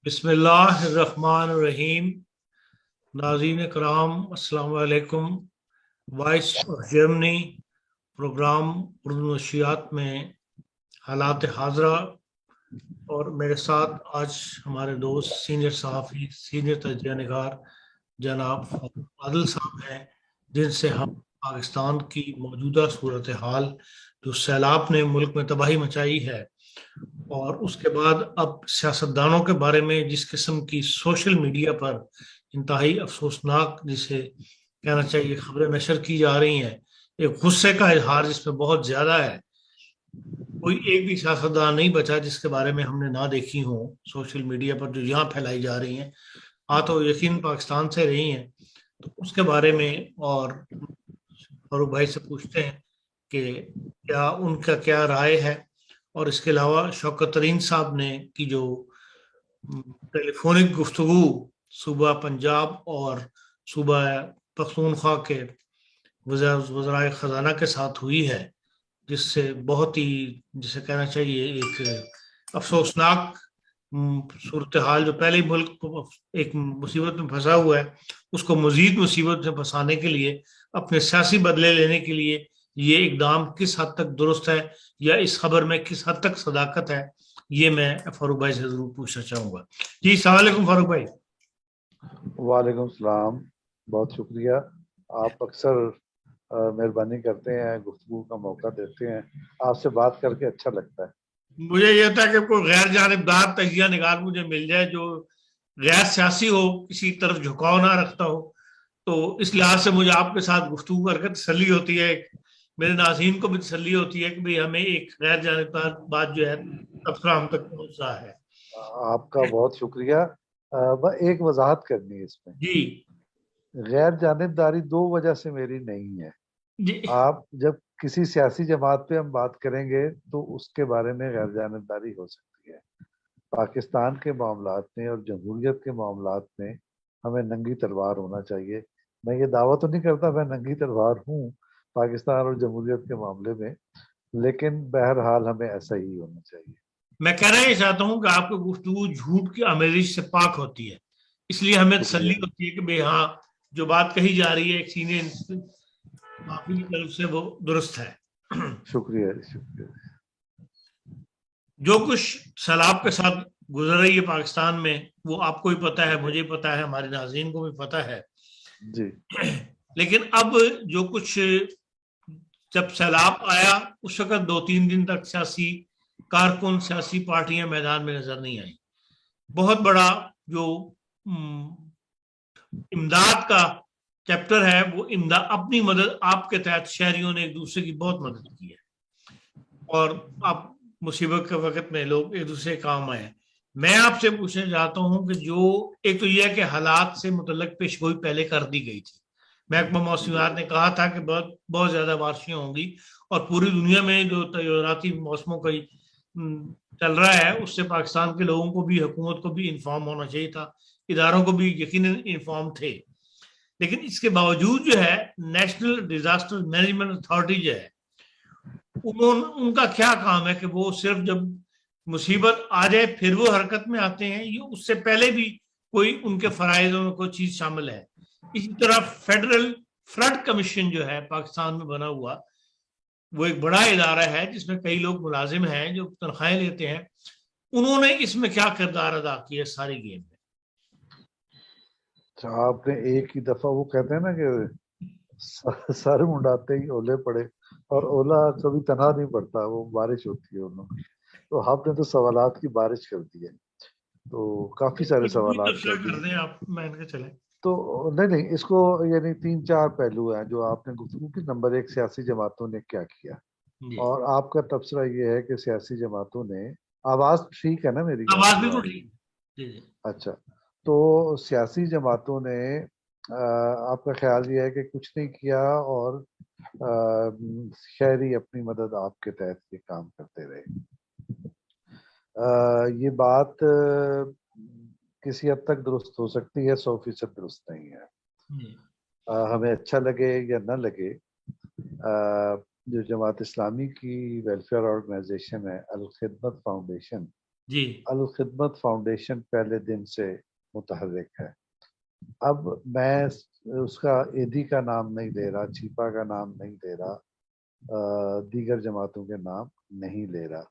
بسم اللہ الرحمن الرحیم۔ ناظرین کرام السلام علیکم۔ Voice of Germany programme Urdu نشریات میں حالات حاضرہ، اور میرے ساتھ آج ہمارے دوست سینئر صحافی سینئر تجزیہ نگار جناب عادل صاحب ہیں، جن سے ہم پاکستان کی موجودہ صورتحال جو سیلاب نے ملک میں تباہی مچائی ہے، اور اس کے بعد اب سیاستدانوں کے بارے میں جس قسم کی سوشل میڈیا پر انتہائی افسوسناک جسے کہنا چاہیے خبریں نشر کی جا رہی ہیں، ایک غصے کا اظہار جس میں بہت زیادہ ہے۔ کوئی ایک بھی سیاستدان نہیں بچا جس کے بارے میں ہم نے نہ دیکھی ہوں سوشل میڈیا پر جو یہاں پھیلائی جا رہی ہیں، تو یقین پاکستان سے رہی ہیں، تو اس کے بارے میں اور فاروق بھائی سے پوچھتے ہیں کہ کیا ان کا کیا رائے ہے۔ اور اس کے علاوہ شوکت ترین صاحب نے کی جو ٹیلی فونک گفتگو صوبہ پنجاب اور صوبہ پختونخوا کے وزرائے خزانہ کے ساتھ ہوئی ہے، جس سے بہت ہی جسے کہنا چاہیے ایک افسوسناک صورتحال جو پہلے ہی ملک کو ایک مصیبت میں پھنسا ہوا ہے، اس کو مزید مصیبت میں پھنسانے کے لیے اپنے سیاسی بدلے لینے کے لیے یہ اقدام کس حد تک درست ہے یا اس خبر میں کس حد تک صداقت ہے، یہ میں فاروق بھائی سے ضرور پوچھنا چاہوں گا۔ جی السلام علیکم فاروق بھائی۔ وعلیکم السلام، بہت شکریہ۔ آپ اکثر مہربانی کرتے ہیں، گفتگو کا موقع دیتے ہیں، آپ سے بات کر کے اچھا لگتا ہے۔ مجھے یہ تھا کہ کوئی غیر جانبدار تجزیہ نگار مجھے مل جائے جو غیر سیاسی ہو، کسی طرف جھکاؤ نہ رکھتا ہو، تو اس لحاظ سے مجھے آپ کے ساتھ گفتگو کر کے تسلی ہوتی ہے، میرے ناظرین کو بھی تسلی ہوتی ہے کہ بھئی ہمیں ایک غیر جانبدار بات جو ہے تبصرہ ہم تک پہنچ رہا ہے۔ آپ کا بہت شکریہ۔ ایک وضاحت کرنی ہے اس میں، جی غیر جانبداری دو وجہ سے میری نہیں ہے۔ جی آپ جب کسی سیاسی جماعت پہ ہم بات کریں گے تو اس کے بارے میں غیر جانبداری ہو سکتی ہے۔ پاکستان کے معاملات میں اور جمہوریت کے معاملات میں ہمیں ننگی تلوار ہونا چاہیے۔ میں یہ دعویٰ تو نہیں کرتا میں ننگی تلوار ہوں پاکستان اور جمہوریت کے معاملے میں، لیکن بہرحال ہمیں ایسا ہی ہونا چاہیے۔ میں کہنا یہ چاہتا ہوں کہ آپ کی گفتگو جھوٹ کی آمیزش سے پاک ہوتی ہے، اس لیے ہمیں تسلی شکریہ ہوتی ہے کہ بھئی ہاں جو بات کہی جا رہی ہے ایک سینئر صحافی کی طرف سے وہ درست ہے۔ شکریہ شکریہ۔ جو کچھ سیلاب کے ساتھ گزر رہی ہے پاکستان میں وہ آپ کو بھی پتا ہے، مجھے پتا ہے، ہمارے ناظرین کو بھی پتا ہے، جی لیکن اب جو کچھ جب سیلاب آیا اس وقت 2-3 دن تک سیاسی کارکن سیاسی پارٹیاں میدان میں نظر نہیں آئیں۔ بہت بڑا جو امداد کا چیپٹر ہے وہ امداد اپنی مدد آپ کے تحت شہریوں نے ایک دوسرے کی بہت مدد کی ہے، اور اب مصیبت کے وقت میں لوگ ایک دوسرے کام آئے ہیں۔ میں آپ سے پوچھنا چاہتا ہوں کہ جو ایک تو یہ ہے کہ حالات سے متعلق پیشگوئی پہلے کر دی گئی تھی، محکمہ موسمیات نے کہا تھا کہ بہت زیادہ بارشیں ہوں گی، اور پوری دنیا میں جو تغیراتی موسموں کا چل رہا ہے اس سے پاکستان کے لوگوں کو بھی حکومت کو بھی انفارم ہونا چاہیے تھا، اداروں کو بھی یقیناً انفارم تھے، لیکن اس کے باوجود جو ہے نیشنل ڈیزاسٹر مینجمنٹ اتھارٹی جو ہے ان کا کیا کام ہے کہ وہ صرف جب مصیبت آ جائے پھر وہ حرکت میں آتے ہیں، یہ اس سے پہلے بھی کوئی ان کے فرائضوں میں کوئی چیز شامل ہے؟ اسی طرح فیڈرل فلڈ کمیشن جو ہے پاکستان میں بنا ہوا، وہ ایک بڑا ادارہ ہے جس میں کئی لوگ ملازم ہیں جو تنخواہیں لیتے ہیں، انہوں نے اس میں کیا کردار ادا کیا ساری گیم میں؟ آپ نے ایک ہی دفعہ وہ کہتے ہیں نا کہ سر منڈاتے ہی اولے پڑے، اور اولا کبھی تنہا نہیں پڑتا، وہ بارش ہوتی ہے انہوں کی، تو آپ نے تو سوالات کی بارش کر دی ہے، تو کافی سارے سوالات کر کر دیے۔ دیں آپ، میں نے چلے تو نہیں اس کو یعنی 3-4 پہلو ہیں جو آپ نے گفتگو کی۔ نمبر ایک، سیاسی جماعتوں نے کیا کیا، جی اور آپ کا تبصرہ یہ ہے کہ سیاسی جماعتوں نے، آواز ٹھیک ہے نا میری؟ آواز آپ کو آ بالکل رہی ٹھیک۔ جی جی ہے؟ اچھا، تو سیاسی جماعتوں نے آپ کا خیال یہ ہے کہ کچھ نہیں کیا، اور شہری اپنی مدد آپ کے تحت یہ کام کرتے رہے۔ یہ بات کسی حد تک درست ہو سکتی ہے، 100% درست نہیں ہے۔ جی ہمیں اچھا لگے یا نہ لگے، جو جماعت اسلامی کی ویلفیئر آرگنائزیشن ہے الخدمت فاؤنڈیشن، جی الخدمت فاؤنڈیشن پہلے دن سے متحرک ہے. اب میں اس کا ایدی کا نام نہیں لے رہا, چھیپا کا نام نہیں لے رہا, دیگر جماعتوں کے نام نہیں لے رہا,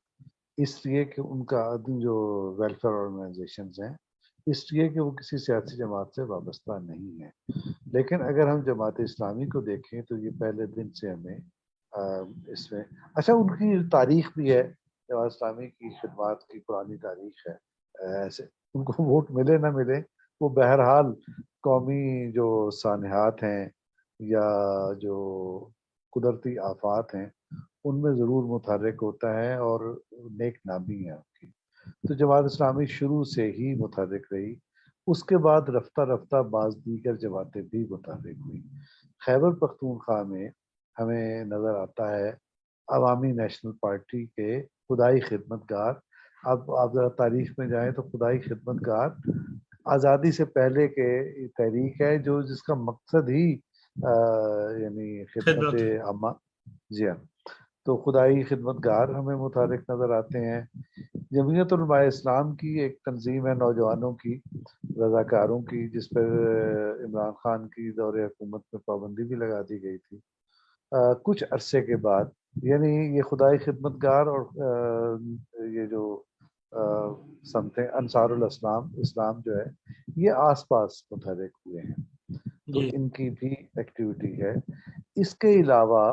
اس لیے کہ ان کا جو ویلفیئر آرگنائزیشنز ہیں اس لیے کہ وہ کسی سیاسی جماعت سے وابستہ نہیں ہے. لیکن اگر ہم جماعت اسلامی کو دیکھیں تو یہ پہلے دن سے ہمیں اس میں اچھا ان کی تاریخ بھی ہے, جماعت اسلامی کی خدمات کی پرانی تاریخ ہے. ایسے ان کو ووٹ ملے نہ ملے, وہ بہرحال قومی جو سانحات ہیں یا جو قدرتی آفات ہیں ان میں ضرور متحرک ہوتا ہے اور نیک نامی ہے ان کی. تو جماعت اسلامی شروع سے ہی متحرک رہی. اس کے بعد رفتہ رفتہ بعض دیگر جماعتیں بھی متحرک ہوئی. خیبر پختونخوا میں ہمیں نظر آتا ہے عوامی نیشنل پارٹی کے خدائی خدمتگار. اب آپ ذرا تاریخ میں جائیں تو خدائی خدمتگار آزادی سے پہلے کے تحریک ہے جو جس کا مقصد ہی یعنی خدمت عامہ. جی ہاں, تو خدائی خدمتگار ہمیں متحرک نظر آتے ہیں. جمعیت علماء اسلام کی ایک تنظیم ہے نوجوانوں کی, رضاکاروں کی, جس پر عمران خان کی دور حکومت میں پابندی بھی لگا دی گئی تھی. کچھ عرصے کے بعد یعنی یہ خدائی خدمتگار اور یہ جو سمتے انصار الاسلام اسلام جو ہے یہ آس پاس متحرک ہوئے ہیں, تو ان کی بھی ایکٹیویٹی ہے. اس کے علاوہ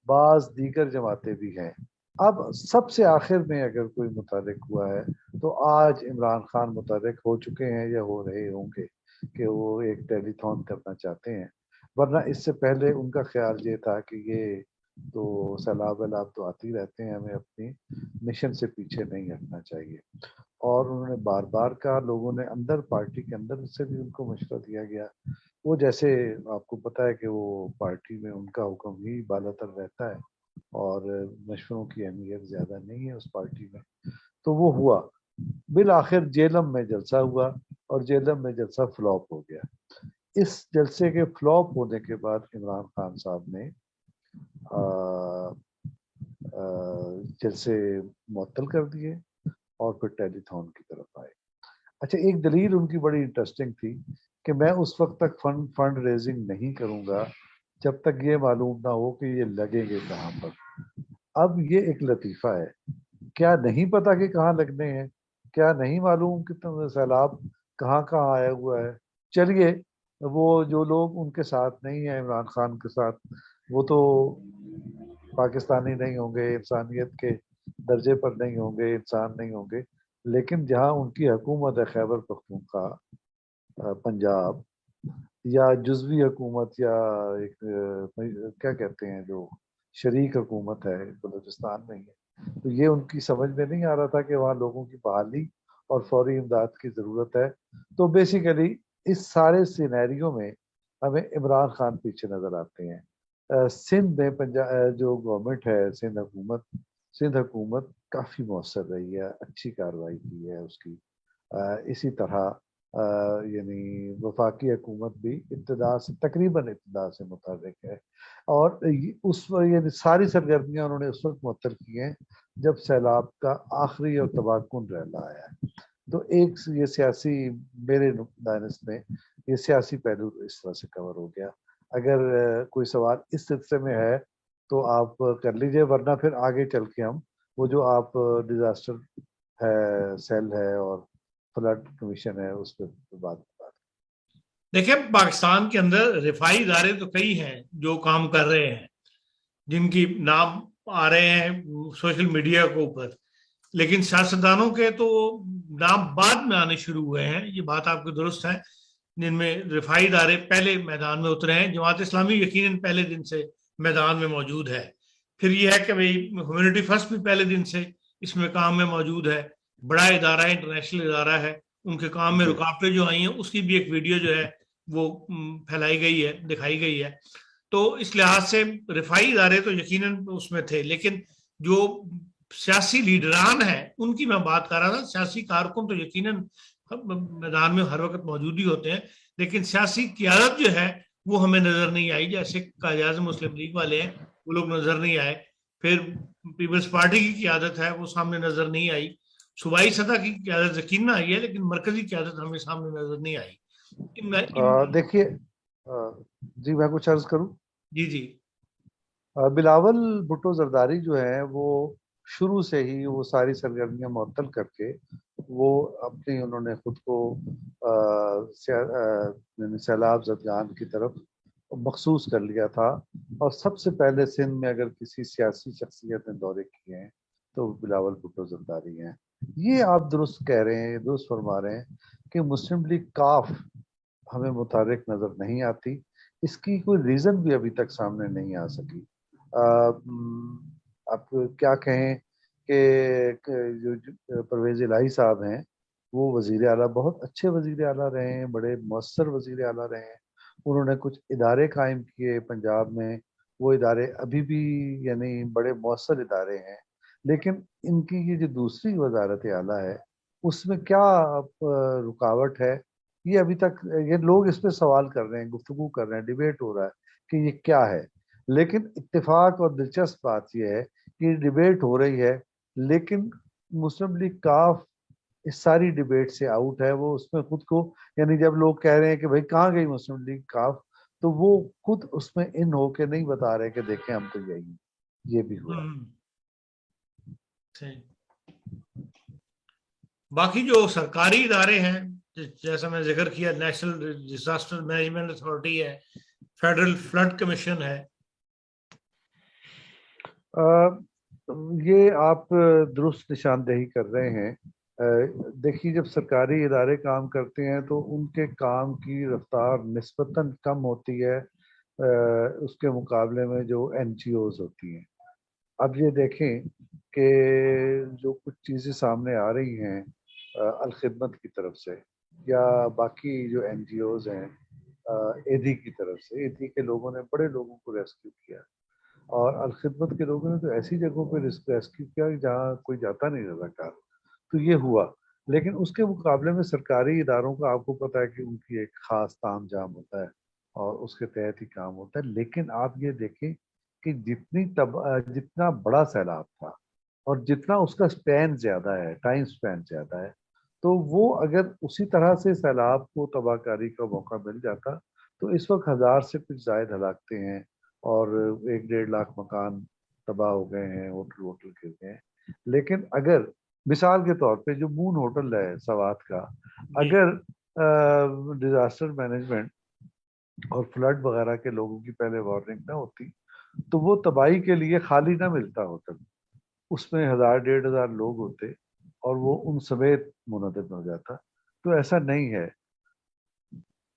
بعض دیگر جماعتیں بھی ہیں. اب سب سے آخر میں اگر کوئی متحرک ہوا ہے تو آج عمران خان متحرک ہو چکے ہیں یا ہو رہے ہوں گے کہ وہ ایک ٹیلی تھون کرنا چاہتے ہیں, ورنہ اس سے پہلے ان کا خیال یہ تھا کہ یہ تو سیلاب ویلاب تو آتی رہتے ہیں, ہمیں اپنی مشن سے پیچھے نہیں ہٹنا چاہیے. اور انہوں نے بار بار کہا, لوگوں نے اندر پارٹی کے اندر سے بھی ان کو مشورہ دیا گیا. وہ جیسے آپ کو پتہ ہے کہ وہ پارٹی میں ان کا حکم ہی بالا تر رہتا ہے اور مشوروں کی اہمیت زیادہ نہیں ہے اس پارٹی میں. تو وہ ہوا, بالآخر جیلم میں جلسہ ہوا اور جیلم میں جلسہ فلاپ ہو گیا. اس جلسے کے فلاپ ہونے کے بعد عمران خان صاحب نے جلسے معطل کر دیے اور پھر ٹیلی تھون کی طرف آئے. اچھا, ایک دلیل ان کی بڑی انٹرسٹنگ تھی کہ میں اس وقت تک فنڈ ریزنگ نہیں کروں گا جب تک یہ معلوم نہ ہو کہ یہ لگیں گے کہاں پر. اب یہ ایک لطیفہ ہے, کیا نہیں پتا کہ کہاں لگنے ہیں, کیا نہیں معلوم کہ سیلاب کہاں کہاں آیا ہوا ہے. چلیے, وہ جو لوگ ان کے ساتھ نہیں ہیں عمران خان کے ساتھ, وہ تو پاکستانی نہیں ہوں گے, انسانیت کے درجے پر نہیں ہوں گے, انسان نہیں ہوں گے. لیکن جہاں ان کی حکومت ہے خیبر پختونخوا, پنجاب, یا جزوی حکومت یا ایک کیا کہتے ہیں جو شریک حکومت ہے بلوچستان میں ہی ہے, تو یہ ان کی سمجھ میں نہیں آ رہا تھا کہ وہاں لوگوں کی بحالی اور فوری امداد کی ضرورت ہے. تو بیسیکلی اس سارے سینیریو میں ہمیں عمران خان پیچھے نظر آتے ہیں. سندھ میں جو گورنمنٹ ہے, سندھ حکومت کافی مؤثر رہی ہے, اچھی کارروائی کی ہے اس کی. اسی طرح یعنی وفاقی حکومت بھی تقریباً ابتدا سے متحرک ہے, اور اس یعنی ساری سرگرمیاں انہوں نے اس وقت معطل کی ہیں جب سیلاب کا آخری اور تباہ کن ریلا آیا ہے. تو ایک یہ سیاسی, میرے دانش میں یہ سیاسی پہلو اس طرح سے کور ہو گیا. اگر کوئی سوال اس سلسلے میں ہے تو آپ کر لیجئے, ورنہ پھر آگے چل کے ہم وہ جو آپ ڈیزاسٹر ہے, سیل ہے اور فلڈ کمیشن ہے اس پہ بات. دیکھیں, پاکستان کے اندر رفائی ادارے تو کئی ہیں جو کام کر رہے ہیں, جن کی نام آ رہے ہیں سوشل میڈیا کے اوپر, لیکن سیاستدانوں کے تو نام بعد میں آنے شروع ہوئے ہیں. یہ بات آپ کی درست ہے, جن میں رفائی ادارے پہلے میدان میں اترے ہیں. جماعت اسلامی یقیناً پہلے دن سے میدان میں موجود ہے. پھر یہ ہے کہ بھئی ہیومینٹی فرسٹ بھی پہلے دن سے اس میں کام میں موجود ہے. بڑا ادارہ ہے, انٹرنیشنل ادارہ ہے, ان کے کام میں رکاوٹیں جو آئی ہیں اس کی بھی ایک ویڈیو جو ہے وہ پھیلائی گئی ہے, دکھائی گئی ہے. تو اس لحاظ سے رفائی ادارے تو یقیناً اس میں تھے, لیکن جو سیاسی لیڈران ہیں ان کی میں بات کر رہا تھا. سیاسی کارکن تو یقیناً میدان میں ہر وقت موجود ہی ہوتے ہیں, لیکن سیاسی قیادت جو ہے وہ ہمیں نظر نہیں آئی. جیسے قائد مسلم لیگ والے ہیں وہ لوگ نظر نہیں آئے, پھر پیپلز پارٹی کی قیادت ہے وہ سامنے نظر نہیں آئی, صوبائی سطح کی قیادت یقین آئی ہے لیکن مرکزی قیادت ہمیں سامنے نظر نہیں آئی. دیکھیے جی میں کچھ عرض کروں. جی جی. بلاول بھٹو زرداری جو ہے وہ شروع سے ہی وہ ساری سرگرمیاں معطل کر کے وہ اپنی انہوں نے خود کو سیلاب زدگان کی طرف مخصوص کر لیا تھا. اور سب سے پہلے سندھ میں اگر کسی سیاسی شخصیت نے دورے کیے ہیں تو بلاول بھٹو زرداری ہیں. یہ آپ درست کہہ رہے ہیں, درست فرما رہے ہیں کہ مسلم لیگ کاف ہمیں متحرک نظر نہیں آتی. اس کی کوئی ریزن بھی ابھی تک سامنے نہیں آ سکی. آپ کیا کہیں کہ جو پرویز الہی صاحب ہیں وہ وزیر اعلیٰ, بہت اچھے وزیر اعلیٰ رہے ہیں, بڑے مؤثر وزیر اعلیٰ رہے ہیں. انہوں نے کچھ ادارے قائم کیے پنجاب میں, وہ ادارے ابھی بھی یعنی بڑے مؤثر ادارے ہیں. لیکن ان کی یہ جو دوسری وزارت اعلیٰ ہے اس میں کیا رکاوٹ ہے, یہ ابھی تک یہ لوگ اس پہ سوال کر رہے ہیں, گفتگو کر رہے ہیں, ڈیبیٹ ہو رہا ہے کہ یہ کیا ہے. لیکن اتفاق اور دلچسپ بات یہ ہے کہ ڈیبیٹ ہو رہی ہے لیکن مسلم لیگ کاف اس ساری ڈیبیٹ سے آؤٹ ہے. وہ اس میں خود کو یعنی جب لوگ کہہ رہے ہیں کہ بھائی کہاں گئی مسلم لیگ کاف, تو وہ خود اس میں ان ہو کے نہیں بتا رہے کہ دیکھیں ہم تو یہی. یہ بھی ہوا. باقی جو سرکاری ادارے ہیں جیسا میں ذکر کیا, نیشنل ڈیزاسٹر مینجمنٹ اتھارٹی ہے, فیڈرل فلڈ کمیشن ہے, یہ آپ درست نشاندہی کر رہے ہیں. دیکھیے جب سرکاری ادارے کام کرتے ہیں تو ان کے کام کی رفتار نسبتاً کم ہوتی ہے اس کے مقابلے میں جو این جی اوز ہوتی ہیں. اب یہ دیکھیں کہ جو کچھ چیزیں سامنے آ رہی ہیں الخدمت کی طرف سے یا باقی جو این جی اوز ہیں ایدھی کی طرف سے, ایدھی کے لوگوں نے بڑے لوگوں کو ریسکیو کیا, اور الخدمت کے لوگوں نے تو ایسی جگہوں پہ ریسکیو کیا جہاں کوئی جاتا نہیں رضاکار. تو یہ ہوا. لیکن اس کے مقابلے میں سرکاری اداروں کا آپ کو پتہ ہے کہ ان کی ایک خاص تام جام ہوتا ہے اور اس کے تحت ہی کام ہوتا ہے. لیکن آپ یہ دیکھیں کہ جتنا بڑا سیلاب تھا اور جتنا اس کا سپین زیادہ ہے, ٹائم سپین زیادہ ہے, تو وہ اگر اسی طرح سے سیلاب کو تباہ کاری کا موقع مل جاتا تو اس وقت 1000 سے کچھ زائد ہلاکتیں ہیں اور 1-1.5 لاکھ مکان تباہ ہو گئے ہیں, ہوٹل گر گئے ہیں. لیکن اگر مثال کے طور پہ جو مون ہوٹل ہے سوات کا, اگر ڈیزاسٹر مینجمنٹ اور فلڈ وغیرہ کے لوگوں کی پہلے وارننگ نہ ہوتی تو وہ تباہی کے لیے خالی نہ ملتا ہوٹل, اس میں 1000-1500 لوگ ہوتے اور وہ ان سمیت منہدم ہو جاتا. تو ایسا نہیں ہے,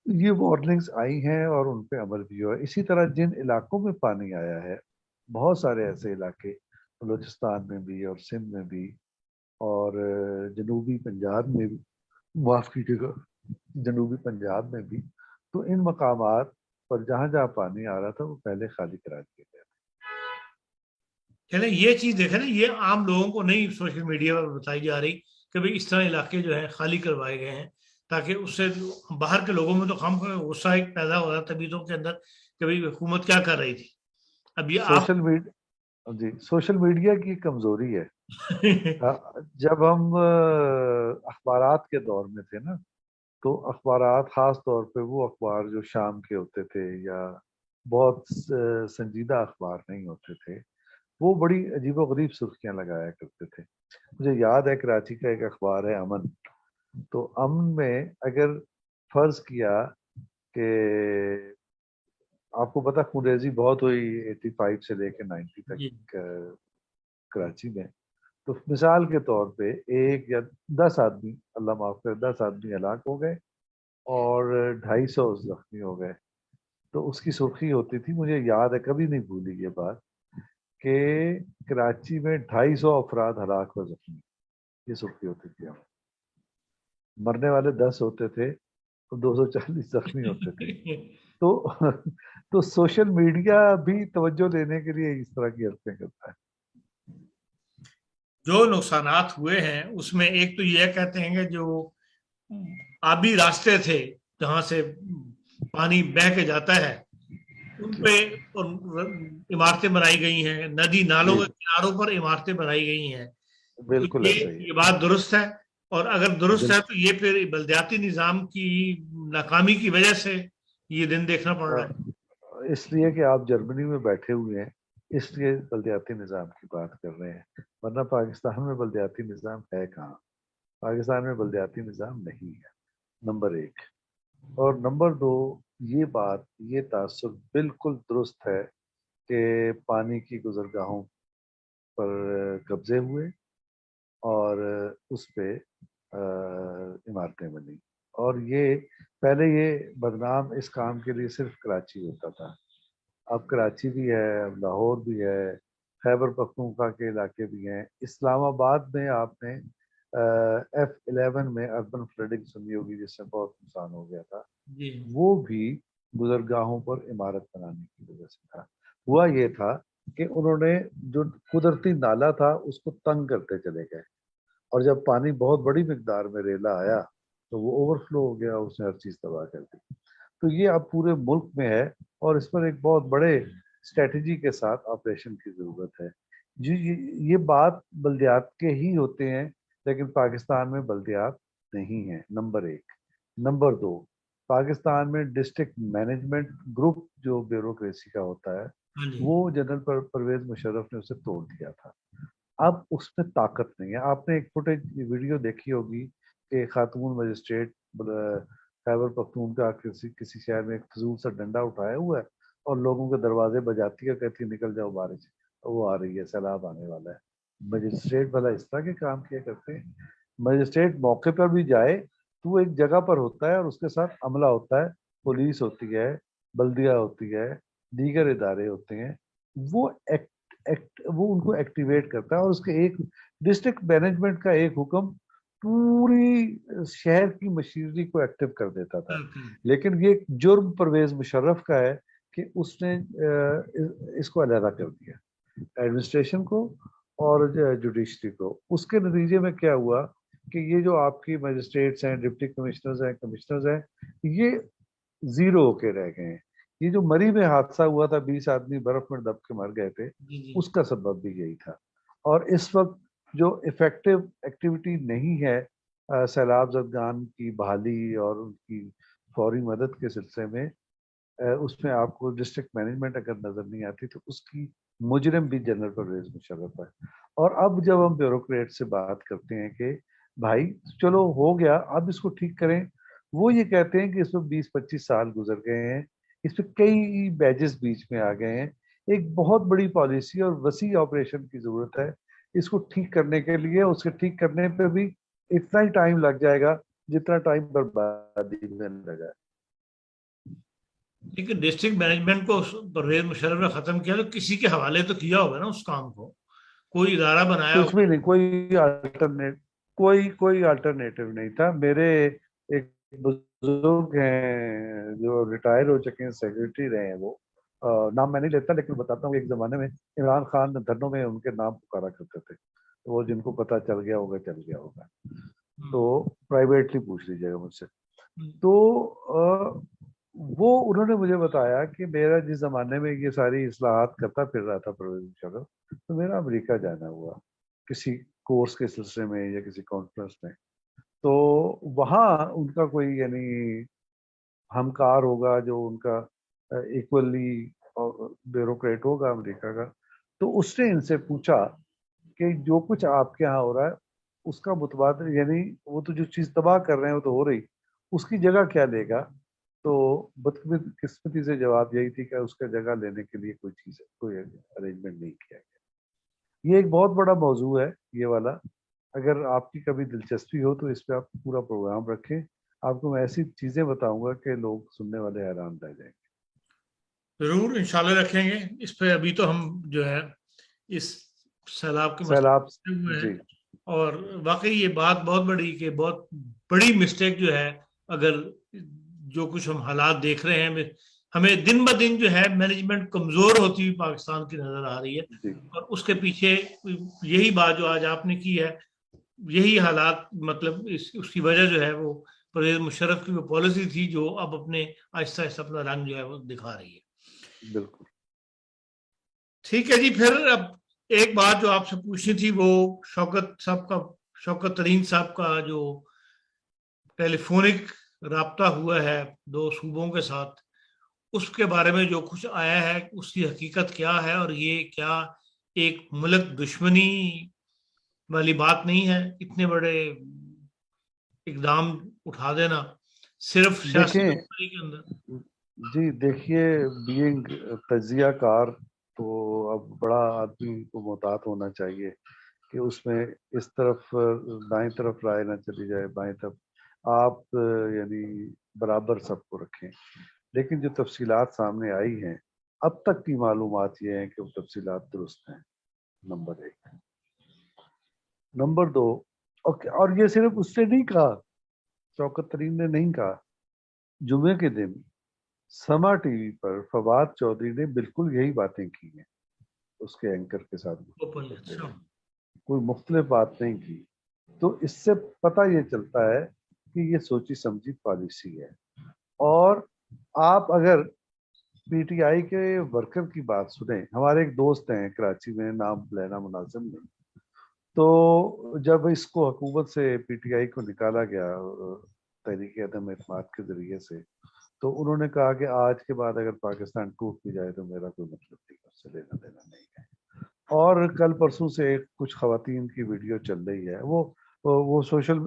یہ وارننگز آئی ہیں اور ان پہ عمل بھی ہوا. اسی طرح جن علاقوں میں پانی آیا ہے, بہت سارے ایسے علاقے بلوچستان میں بھی اور سندھ میں بھی اور جنوبی پنجاب میں بھی, معاف کیجیے گا جنوبی پنجاب میں بھی, تو ان مقامات پر جہاں جہاں پانی آ رہا تھا وہ پہلے خالی کرا دیے گئے. چلیں یہ چیز دیکھیں نا, یہ عام لوگوں کو نہیں سوشل میڈیا پر بتائی جا رہی کہ بھئی اس طرح علاقے جو ہیں خالی کروائے گئے ہیں, تاکہ اس سے باہر کے لوگوں میں تو خام غصہ ایک پیدا ہو رہا ہے طبیعتوں کے اندر کہ بھئی حکومت کیا کر رہی تھی. اب یہ سوشل میڈیا کی کمزوری ہے. جب ہم اخبارات کے دور میں تھے نا, تو اخبارات خاص طور پہ وہ اخبار جو شام کے ہوتے تھے یا بہت سنجیدہ اخبار نہیں ہوتے تھے, وہ بڑی عجیب و غریب سرخیاں لگایا کرتے تھے. مجھے یاد ہے کراچی کا ایک اخبار ہے امن, تو امن میں اگر فرض کیا کہ آپ کو پتا خونریزی بہت ہوئی 85 سے لے کے 90 تک کراچی میں, تو مثال کے طور پہ 1 یا 10 آدمی, اللہ معاف کرے, 10 آدمی ہلاک ہو گئے اور 250 زخمی ہو گئے. تو اس کی سرخی ہوتی تھی, مجھے یاد ہے کبھی نہیں بھولی یہ بات, کہ کراچی میں 250 افراد ہلاک و زخمی, یہ سرخی ہوتی تھی. ہم مرنے والے 10 ہوتے تھے تو 240 زخمی ہوتے تھے. تو سوشل میڈیا بھی توجہ لینے کے لیے اس طرح کی حرکتیں کرتا ہے. جو نقصانات ہوئے ہیں اس میں ایک تو یہ کہتے ہیں کہ جو آبی راستے تھے جہاں سے پانی بہہ کے جاتا ہے ان پہ عمارتیں بنائی گئی ہیں, ندی نالوں کے کناروں پر عمارتیں بنائی گئی ہیں. بالکل ایسا ہی یہ بات درست ہے، اور اگر درست ہے ہے. تو یہ پھر بلدیاتی نظام کی ناکامی کی وجہ سے یہ دن دیکھنا پڑ رہا ہے. اس لیے کہ آپ جرمنی میں بیٹھے ہوئے ہیں اس لیے بلدیاتی نظام کی بات کر رہے ہیں، ورنہ پاکستان میں بلدیاتی نظام ہے کہاں؟ پاکستان میں بلدیاتی نظام نہیں ہے، نمبر ایک. اور نمبر دو، یہ بات، یہ تاثر بالکل درست ہے کہ پانی کی گزرگاہوں پر قبضے ہوئے اور اس پہ عمارتیں بنی، اور یہ پہلے یہ بدنام اس کام کے لیے صرف کراچی ہوتا تھا. اب کراچی بھی ہے، اب لاہور بھی ہے، خیبر پختونخوا کے علاقے بھی ہیں. اسلام آباد میں آپ نے F11 میں اربن فلڈنگ سنی ہوگی جس سے بہت نقصان ہو گیا تھا، جی وہ بھی گزرگاہوں پر عمارت بنانے کی وجہ سے تھا. ہوا یہ تھا کہ انہوں نے جو قدرتی نالا تھا اس کو تنگ کرتے چلے گئے، اور جب پانی بہت بڑی مقدار میں ریلا آیا تو وہ اوور فلو ہو گیا، اس نے ہر چیز تباہ کر دی. تو یہ اب پورے ملک میں ہے اور اس پر ایک بہت بڑے اسٹریٹجی کے ساتھ آپریشن کی ضرورت ہے. جی یہ بات بلدیات کے ہی ہوتے ہیں لیکن پاکستان میں بلدیات نہیں ہیں، نمبر ایک. نمبر دو، پاکستان میں ڈسٹرکٹ مینجمنٹ گروپ جو بیوروکریسی کا ہوتا ہے ہاں جی وہ جنرل پرویز مشرف نے اسے توڑ دیا تھا. اب اس میں طاقت نہیں ہے. آپ نے ایک فوٹیج ویڈیو دیکھی ہوگی کہ خاتون مجسٹریٹ خیبر پختونخوا کسی شہر میں ایک فضول سا ڈنڈا اٹھایا ہوا ہے اور لوگوں کے دروازے بجاتی ہے، کہتی ہے نکل جاؤ بارش وہ آ رہی ہے، سیلاب آنے والا ہے. مجسٹریٹ بھلا اس طرح کے کام کیا کرتے ہیں؟ مجسٹریٹ موقع پر بھی جائے تو وہ ایک جگہ پر ہوتا ہے اور اس کے ساتھ عملہ ہوتا ہے، پولیس ہوتی ہے، بلدیہ ہوتی ہے، دیگر ادارے ہوتے ہیں، وہ وہ ان کو ایکٹیویٹ کرتا ہے. اور اس کے ایک ڈسٹرکٹ مینجمنٹ کا ایک حکم پوری شہر کی مشینری کو ایکٹیو کر دیتا تھا. لیکن یہ جرم پرویز مشرف کا ہے کہ اس نے اس کو علیحدہ کر دیا، ایڈمنسٹریشن کو اور جوڈیشری کو. اس کے نتیجے میں کیا ہوا کہ یہ جو آپ کی مجسٹریٹس ہیں، ڈپٹی کمشنرز ہیں، کمشنرز ہیں، یہ زیرو ہو کے رہ گئے ہیں. یہ جو مری میں حادثہ ہوا تھا، 20 آدمی برف میں دب کے مر گئے تھے، اس کا سبب بھی یہی تھا. اور اس وقت جو افیکٹو ایکٹیویٹی نہیں ہے سیلاب زدگان کی بحالی اور ان کی فوری مدد کے سلسلے میں، اس میں آپ کو ڈسٹرکٹ مینجمنٹ اگر نظر نہیں آتی تو اس کی مجرم بھی جنرل پرویز مشرف ہے. اور اب جب ہم بیوروکریٹ سے بات کرتے ہیں کہ بھائی چلو ہو گیا اب اس کو ٹھیک کریں، وہ یہ کہتے ہیں کہ اس میں 20-25 سال گزر گئے ہیں، اس پہ کئی بیجز بیچ میں آ گئے ہیں، ایک بہت بڑی پالیسی اور وسیع آپریشن کی ضرورت ہے اس کو ٹھیک کرنے کے لیے. اس کے ٹھیک کرنے پہ بھی اتنا ہی ٹائم لگ جائے گا جتنا ٹائم بربادی میں لگا ہے. لیکن ڈسٹرکٹ مینجمنٹ کو پرویز مشرف نے ختم کیا تو کسی کے حوالے تو کیا ہوگا نا اس کام کو، کوئی ادارہ بنایا کچھ بھی ہوگا. نہیں، کوئی آلٹرنیٹو نہیں تھا. میرے ایک بزرگ ہیں جو ریٹائر ہو چکے ہیں، سیکرٹری رہے ہیں، وہ نام میں نہیں لیتا لیکن بتاتا ہوں، ایک زمانے میں عمران خان دھرنوں میں ان کے نام پکارا کرتے تھے. وہ جن کو پتا چل گیا ہوگا چل گیا ہوگا، تو پرائیویٹلی پوچھ لیجیے گا مجھ سے. تو وہ انہوں نے مجھے بتایا کہ میرا جس زمانے میں یہ ساری اصلاحات کرتا پھر رہا تھا پرویز مشرف، تو میرا امریکہ جانا ہوا کسی کورس کے سلسلے میں یا کسی کانفرنس میں. تو وہاں ان کا کوئی یعنی ہمکار ہوگا جو ان کا ایکولی بیوروکریٹ ہوگا امریکہ کا، تو اس نے ان سے پوچھا کہ جو کچھ آپ کے ہاں ہو رہا ہے اس کا متبادل، یعنی وہ تو جو چیز تباہ کر رہے ہیں وہ تو ہو رہی، اس کی جگہ کیا لے گا؟ تو بدقسمتی سے جواب یہی تھی کہ اس کا جگہ لینے کے لیے کوئی چیز کوئی ارینجمنٹ نہیں کیا گیا. یہ ایک بہت بڑا موضوع ہے یہ والا. اگر آپ کی کبھی دلچسپی ہو تو اس پہ آپ پورا پروگرام رکھیں، آپ کو میں ایسی چیزیں بتاؤں گا کہ لوگ سننے والے حیران رہ جائیں گے. ضرور انشاءاللہ رکھیں گے. اس پہ ابھی تو ہم جو ہے اس سیلاب کے سیلاب مسئلے ہوئے ہیں، جی اور واقعی یہ بات بہت بڑی کہ بہت بڑی مسٹیک جو ہے، اگر جو کچھ ہم حالات دیکھ رہے ہیں ہمیں دن بہ دن جو ہے مینجمنٹ کمزور ہوتی ہوئی پاکستان کی نظر آ رہی ہے. جی. اور اس کے پیچھے یہی بات جو آج آپ نے کی ہے، یہی حالات، مطلب اس کی وجہ جو ہے وہ پرویز مشرف کی وہ پالیسی تھی جو اب اپنے آہستہ آہستہ اپنا رنگ جو ہے وہ دکھا رہی ہے. بالکل ٹھیک ہے جی. پھر اب ایک بات جو آپ سے پوچھنی تھی وہ شوکت ترین صاحب کا جو ٹیلی فونک رابطہ ہوا ہے 2 صوبوں کے ساتھ، اس کے بارے میں جو کچھ آیا ہے اس کی حقیقت کیا ہے، اور یہ کیا ایک ملک دشمنی والی بات نہیں ہے اتنے بڑے اقدام اٹھا دینا صرف سیاسی دیکھیں رہنمائی کے اندر؟ جی دیکھیے، بینگ تجزیہ کار تو اب بڑا آدمی کو محتاط ہونا چاہیے کہ اس میں اس طرف دائیں طرف رائے نہ چلی جائے، بائیں طرف آپ یعنی برابر سب کو رکھیں. لیکن جو تفصیلات سامنے آئی ہیں اب تک کی معلومات یہ ہیں کہ وہ تفصیلات درست ہیں، نمبر 1. نمبر 2، اور یہ صرف اس سے نہیں کہا، شوکت ترین نے نہیں کہا. جمعے کے دن سما ٹی وی پر فواد چودھری نے بالکل یہی باتیں کی ہیں اس کے اینکر کے ساتھ گفتگو کرتے ہوئے، کوئی مختلف بات نہیں کی. تو اس سے پتہ یہ چلتا ہے کہ یہ سوچی سمجھی پالیسی ہے. اور آپ اگر پی ٹی آئی کے ورکر کی بات سنیں، ہمارے ایک دوست ہیں کراچی میں، نام لینا مناسب نہیں، تو جب اس کو حکومت سے پی ٹی آئی کو نکالا گیا تحریک عدم اعتماد کے ذریعے سے، تو انہوں نے کہا کہ آج کے بعد اگر پاکستان ٹوٹ بھی جائے تو میرا کوئی مطلب نہیں، اس سے لینا دینا نہیں ہے. اور کل پرسوں سے کچھ خواتین کی ویڈیو چل رہی ہے، وہ سوشل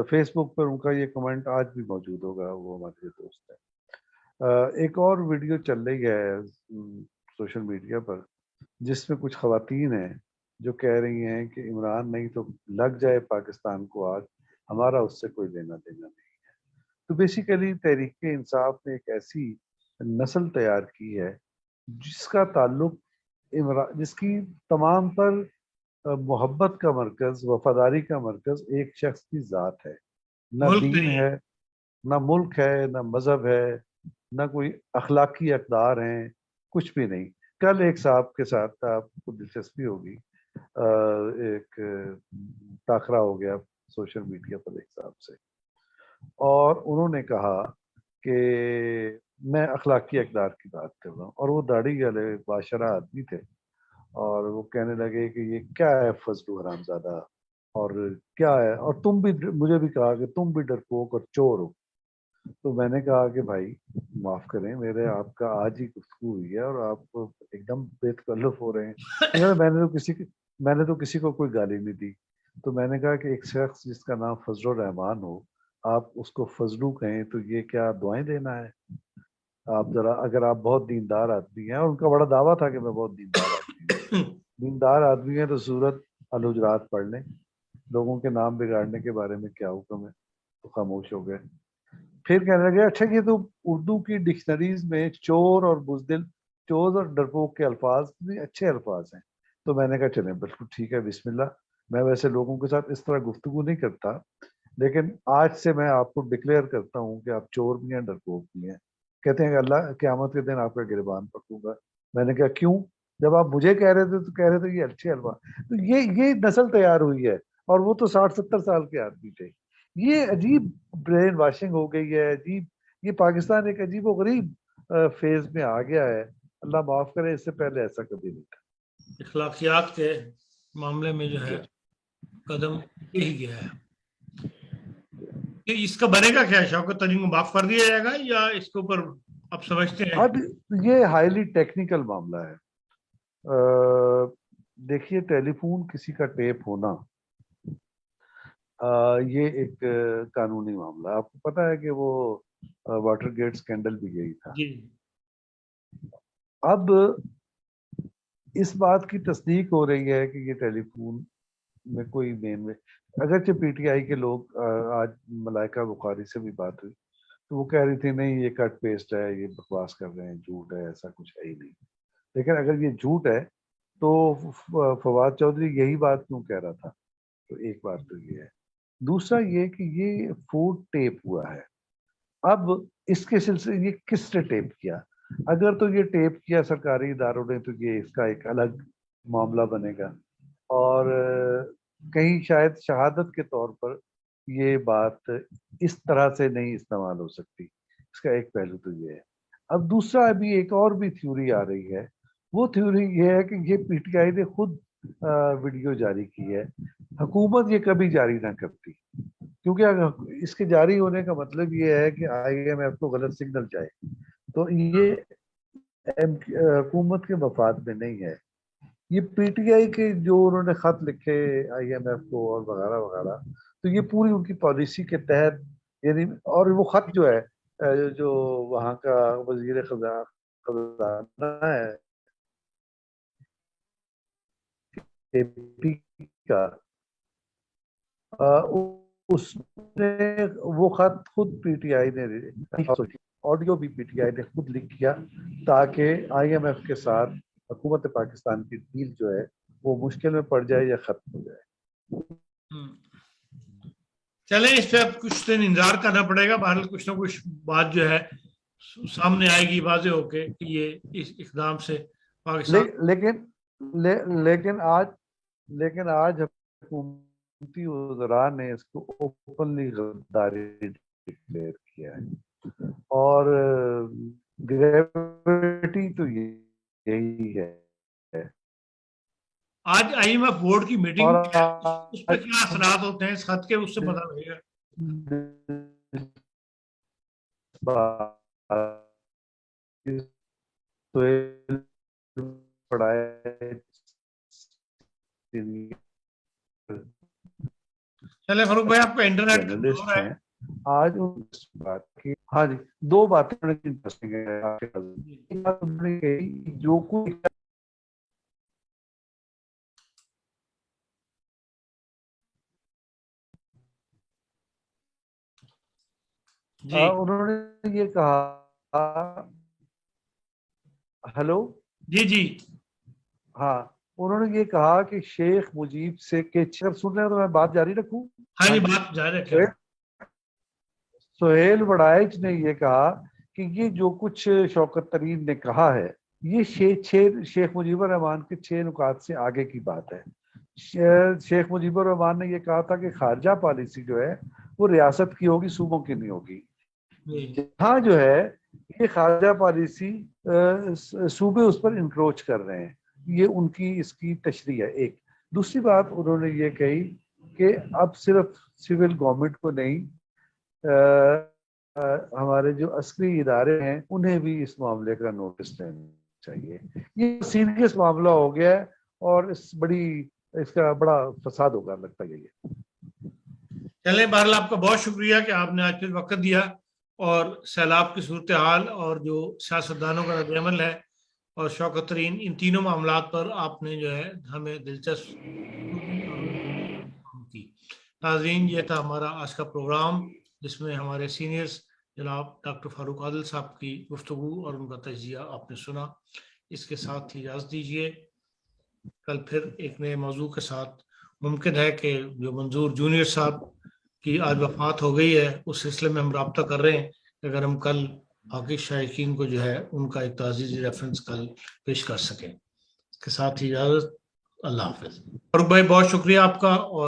فیس بک پر ان کا یہ کمنٹ آج بھی موجود ہوگا، وہ ہمارے دوست ہیں. ایک اور ویڈیو چل رہی ہے سوشل میڈیا پر جس میں کچھ خواتین ہیں جو کہہ رہی ہیں کہ عمران نہیں تو لگ جائے پاکستان کو آگ، ہمارا اس سے کوئی لینا دینا نہیں. تو بیسیکلی تحریک انصاف نے ایک ایسی نسل تیار کی ہے جس کا تعلق جس کی تمام پر محبت کا مرکز، وفاداری کا مرکز ایک شخص کی ذات ہے، نہ ملک دین نہیں ہے، نہ ملک ہے، نہ مذہب ہے، نہ کوئی اخلاقی اقدار ہیں، کچھ بھی نہیں. کل ایک صاحب کے ساتھ آپ کو دلچسپی ہوگی، ایک ٹاکرا ہو گیا سوشل میڈیا پر ایک صاحب سے، اور انہوں نے کہا کہ میں اخلاقی اقدار کی بات کر رہا ہوں، اور وہ داڑھی والے باشرہ آدمی تھے، اور وہ کہنے لگے کہ یہ کیا ہے فضلو حرام زادہ، اور کیا ہے، اور تم بھی، مجھے بھی کہا کہ تم بھی ڈرپوک اور چور ہو. تو میں نے کہا کہ بھائی معاف کریں، میرے آپ کا آج ہی گفتگو ہوئی ہے اور آپ ایک دم بے تکلف ہو رہے ہیں. تو میں نے تو کسی کو کوئی گالی نہیں دی. تو میں نے کہا کہ ایک شخص جس کا نام فضل الرحمان ہو، آپ اس کو فضلو کہیں تو یہ کیا دعائیں دینا ہے؟ آپ ذرا، اگر آپ بہت دیندار آدمی ہیں، اور ان کا بڑا دعویٰ تھا کہ میں بہت دیندار آدمی ہوں، دیندار آدمی ہیں تو سورت الحجرات پڑھ لیں، لوگوں کے نام بگاڑنے کے بارے میں کیا حکم ہے. تو خاموش ہو گئے. پھر کہنے لگے اچھا یہ تو اردو کی ڈکشنریز میں چور اور بزدل، چور اور ڈرپوک کے الفاظ بھی اچھے الفاظ ہیں. تو میں نے کہا چلیں بالکل ٹھیک ہے، بسم اللہ. میں ویسے لوگوں کے ساتھ اس طرح گفتگو نہیں کرتا، لیکن آج سے میں آپ کو ڈکلیئر کرتا ہوں کہ آپ چور بھی ہیں، ڈرپوک بھی ہیں. کہتے ہیں کہ اللہ قیامت کے دن آپ کا گریبان پکڑوں گا. میں نے کہا کیوں؟ جب آپ مجھے کہہ رہے تھے تو کہہ رہے تھے یہ اچھے الفاظ. تو یہ نسل تیار ہوئی ہے، اور وہ تو 60-70 سال کے آدمی تھے. یہ عجیب برین واشنگ ہو گئی ہے، عجیب. یہ پاکستان ایک عجیب و غریب فیز میں آ گیا ہے. اللہ معاف کرے، اس سے پہلے ایسا کبھی نہیں تھا. اخلاقیات کے معاملے میں جو ہے قدم ہی گیا ہے. اس کا بنے گا کیا؟ شوکت ترین کو معاف کر دیا جائے گا یا اس کے اوپر آپ سمجھتے ہیں؟ اب یہ ہائیلی ٹیکنیکل معاملہ ہے. دیکھیے ٹیلی فون کسی کا ٹیپ ہونا یہ ایک قانونی معاملہ ہے. آپ کو پتا ہے کہ وہ واٹر گیٹ اسکینڈل بھی یہی تھا. جی. اب اس بات کی تصدیق ہو رہی ہے کہ یہ ٹیلی فون میں کوئی مین، اگرچہ پی ٹی آئی کے لوگ، آج ملائکہ بخاری سے بھی بات ہوئی تو وہ کہہ رہی تھی نہیں یہ کٹ پیسٹ ہے، یہ بکواس کر رہے ہیں، جھوٹ ہے، ایسا کچھ ہے ہی نہیں. لیکن اگر یہ جھوٹ ہے تو فواد چودھری یہی بات کیوں کہہ رہا تھا؟ تو ایک بات تو یہ ہے. دوسرا یہ کہ یہ فوڈ ٹیپ ہوا ہے. اب اس کے سلسلے یہ کس نے ٹیپ کیا؟ اگر تو یہ ٹیپ کیا سرکاری اداروں نے تو یہ اس کا ایک الگ معاملہ بنے گا، اور کہیں شاید شہادت کے طور پر یہ بات اس طرح سے نہیں استعمال ہو سکتی. اس کا ایک پہلو تو یہ ہے. اب دوسرا ابھی ایک اور بھی تھیوری آ رہی ہے وہ تھیوری یہ ہے کہ یہ پی ٹی آئی نے خود ویڈیو جاری کی ہے، حکومت یہ کبھی جاری نہ کرتی، کیونکہ اس کے جاری ہونے کا مطلب یہ ہے کہ آئی ایم ایف کو غلط سگنل جائے، تو یہ حکومت کے مفاد میں نہیں ہے۔ یہ پی ٹی آئی کے جو انہوں نے خط لکھے آئی ایم ایف کو اور وغیرہ وغیرہ، تو یہ پوری ان کی پالیسی کے تحت، یعنی اور وہ خط جو ہے جو وہاں کا وزیر خزانہ ہے اے پی کا، اس نے وہ خط خود پی ٹی آئی نے، آڈیو بھی پی ٹی آئی نے خود لکھ کیا تاکہ آئی ایم ایف کے ساتھ حکومت پاکستان کی ڈیل جو ہے وہ مشکل میں پڑ جائے یا ختم ہو جائے۔ چلیں اس پہ اب کچھ دن انتظار کرنا پڑے گا، بہرحال کچھ نہ کچھ بات جو ہے سامنے آئے گی واضح ہو کے کہ یہ اس اقدام سے پاکستان لیکن آج حکومتی وزراء نے اس کو اوپنلی غداری ڈکلیئر کیا ہے، اور گریوٹی تو یہی ہے۔ آج آئی ایم ایف بورڈ کی میٹنگ اور اس پہ کیا اثرات ہوتے ہیں اس خط کے، اس سے پتا لگے گا۔ چلے فاروق بھائی آپ کا انٹرنیٹ کمزور ہے آج بات کی، ہاں جی، دو باتیں انٹرسٹنگ ہے جو کچھ انہوں نے یہ کہا، ہلو جی ہاں، انہوں نے یہ کہا کہ شیخ مجیب سے کہ سن رہے ہیں تو میں بات جاری رکھوں؟ ہاں جی بات جاری رکھیں۔ سہیل وڑائچ نے یہ کہا کہ یہ جو کچھ شوکت ترین نے کہا ہے یہ شیخ مجیب الرحمان کے 6 نکات سے آگے کی بات ہے۔ شیخ مجیب الرحمان نے یہ کہا تھا کہ خارجہ پالیسی جو ہے وہ ریاست کی ہوگی، صوبوں کی نہیں ہوگی۔ جہاں جو ہے یہ خارجہ پالیسی صوبے اس پر انکروچ کر رہے ہیں، یہ ان کی اس کی تشریح ہے۔ ایک دوسری بات انہوں نے یہ کہی کہ اب صرف سول گورنمنٹ کو نہیں، ہمارے جو عسکری ادارے ہیں انہیں بھی اس معاملے کا نوٹس لینا چاہیے، یہ سیریس معاملہ ہو گیا ہے اور اس کا بڑا فساد ہوگا، لگتا ہے یہ۔ چلیں بہرحال آپ کا بہت شکریہ کہ آپ نے آج پھر وقت دیا، اور سیلاب کی صورتحال اور جو سیاستدانوں کا رد عمل ہے اور شوکت ترین، ان تینوں معاملات پر آپ نے جو ہے ہمیں دلچسپ کی۔ ناظرین، یہ تھا ہمارا آج کا پروگرام جس میں ہمارے سینئرز جناب ڈاکٹر فاروق عادل صاحب کی گفتگو اور ان کا تجزیہ آپ نے سنا۔ اس کے ساتھ ہی اجازت دیجیے، کل پھر ایک نئے موضوع کے ساتھ۔ ممکن ہے کہ جو منظور جونیئر صاحب کی آج وفات ہو گئی ہے اس سلسلے میں ہم رابطہ کر رہے ہیں کہ اگر ہم کل باقی شائقین کو جو ہے ان کا ایک تعزیزی ریفرنس کل پیش کر سکیں۔ اس کے ساتھ ہی اجازت، اللہ حافظ۔ فاروق بھائی بہت شکریہ آپ کا، اور